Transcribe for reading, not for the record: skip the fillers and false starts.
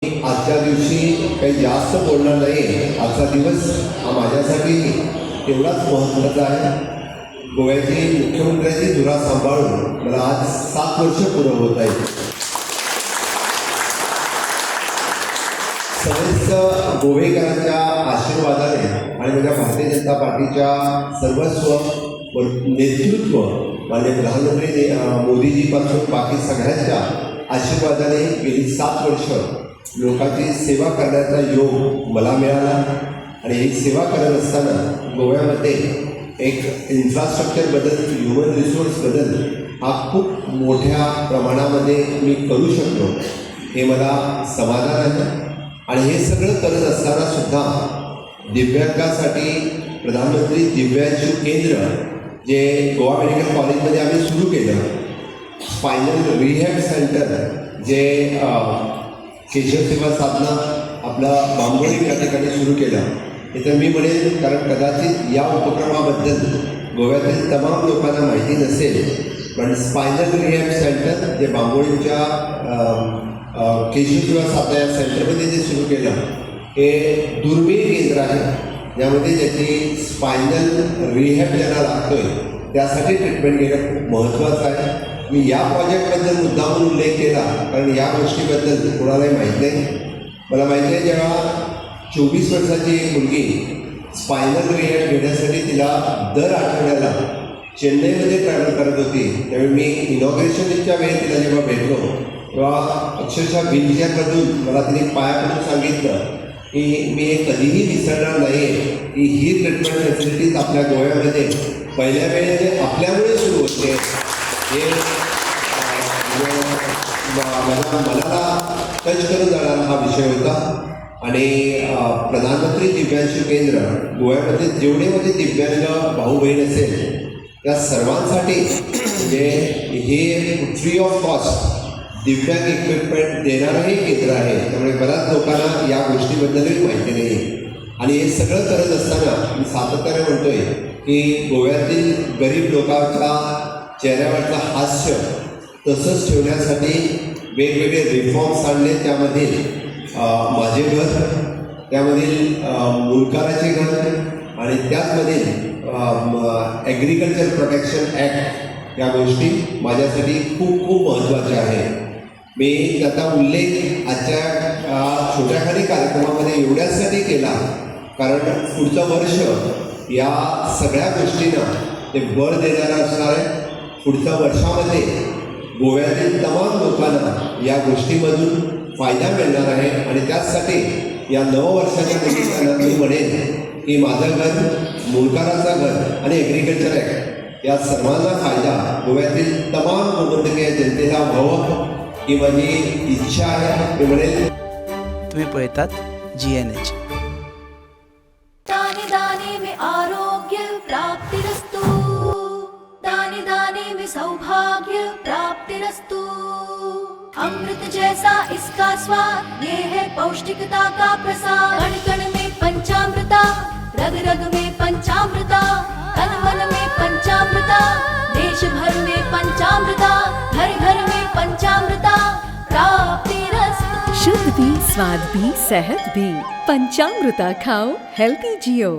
आजच्या दिवशी काही जास्त बोलणार नाही. आजचा दिवस हा माझ्यासाठी तेवढाच महत्त्वाचा आहे. गोव्याची मुख्यमंत्र्याची धुरा सांभाळून मला आज 7 वर्ष पूर्ण होत आहेत. सर्वच गोवेकरांच्या आशीर्वादाने आणि माझ्या भारतीय जनता पार्टीच्या सर्वस्व नेतृत्व माननीय प्रधानमंत्री मोदीजीपासून बाकी सगळ्यांच्या आशीर्वादाने गेली 7 वर्ष लोकांची सेवा करण्याचा योग मला मिळाला. आणि ही सेवा करत असताना गोव्यामध्ये एक इन्फ्रास्ट्रक्चर बदल, ह्युमन रिसोर्स बदल हा खूप मोठ्या प्रमाणामध्ये मी करू शकतो, हे मला समाधान आहे. आणि हे सगळं करत असताना सुद्धा दिव्यांगासाठी प्रधानमंत्री दिव्यांशू केंद्र जे गोवा मेडिकल कॉलेजमध्ये आम्ही सुरू केलं, स्पायनल रिहॅब सेंटर जे केशव सेवा साधना आपला बांबोळी या ठिकाणी सुरू केलं, हे तर मी म्हणेन, कारण कदाचित या उपक्रमाबद्दल गोव्यातील तमाम लोकांना माहिती नसेल. पण स्पायनल रिहॅब सेंटर जे बांबोळीच्या केशव सेवा साधना या सेंटरमध्ये जे सुरू केलं, हे दुर्मिळ केंद्र आहे ज्यामध्ये ज्याची स्पायनल रिहॅब ज्यांना लागतोय त्यासाठी ट्रीटमेंट घेणं खूप महत्त्वाचं आहे. मी या प्रोजेक्टबद्दल मुद्दामून उल्लेख केला कारण या गोष्टीबद्दल कोणालाही माहीत नाही. मला माहिती आहे, जेव्हा 24 वर्षाची एक मुलगी स्पायनल रिहॅब घेण्यासाठी तिला दर आठवड्याला चेन्नईमध्ये ट्रॅव्हल करत होती, त्यावेळी मी इनॉग्रेशनच्या वेळी तिला जेव्हा भेटलो तेव्हा अक्षरशः व्हीलचेअरमधून मला तिने पायाकडून सांगितलं की मी हे कधीही विसरणार नाही की ही ट्रीटमेंट फॅसिलिटीज आपल्या गोव्यामध्ये पहिल्या वेळेस आपल्यामुळे सुरू होते. हे माझ्या मनाला टच करून जाणारा हा विषय होता. आणि प्रधानमंत्री दिव्यांशू केंद्र गोव्यामध्ये जेवढे माझे दिव्यांग भाऊ बहीण असेल त्या सर्वांसाठी म्हणजे हे फ्री ऑफ कॉस्ट दिव्यांग इक्विपमेंट देणारं हे केंद्र आहे. त्यामुळे बऱ्याच लोकांना या गोष्टीबद्दलही माहिती नाही. आणि हे सगळं करत असताना मी सातत्याने म्हणतोय की गोव्यातील गरीब लोकांच्या चेहऱ्यावरचं हास्य तसंच ठेवण्यासाठी वेगवेगळे रिफॉर्म्स आणले. त्यामध्ये माझे घर, त्यामधील मुलकाराचे घर आणि त्याचमधील ॲग्रिकल्चर प्रोटेक्शन ॲक्ट या गोष्टी माझ्यासाठी खूप खूप महत्त्वाच्या आहेत. मी त्याचा उल्लेख आजच्या छोट्याखानी कार्यक्रमामध्ये एवढ्यासाठी केला कारण पुढचं वर्ष या सगळ्या गोष्टींना ते बळ देणारं असणार आहे. पुढच्या वर्षामध्ये गोव्यातील तमाम लोकांना या गोष्टीमधून फायदा मिळणार आहे. आणि त्याचसाठी या नववर्षाच्या निमित्तानं मी म्हणेन की माझं घर, मुलकाराचा घर आणि ॲग्रिकल्चर ॲक्ट या सर्वांना फायदा गोव्यातील तमाम गोमंतकीय जनतेला व्हावं ही माझी इच्छा आहे. मी म्हणेन तुम्ही पळतात GNH. दाने दाने में आरोग्य प्राप्तिरस्तु, दाने दाने में सौभाग्य प्राप्तिरस्तु. अमृत जैसा इसका स्वाद, ये है पौष्टिकता का प्रसाद. कण कण में पंचामृता, रग रग में पंचामृता, तन मन में पंचामृता, देश भर में पंचामृता, घर घर में पंचामृता प्राप्तिरस्तु. शुद्ध भी, स्वाद भी, सेहत भी. पंचामृता खाओ, हेल्थी जियो.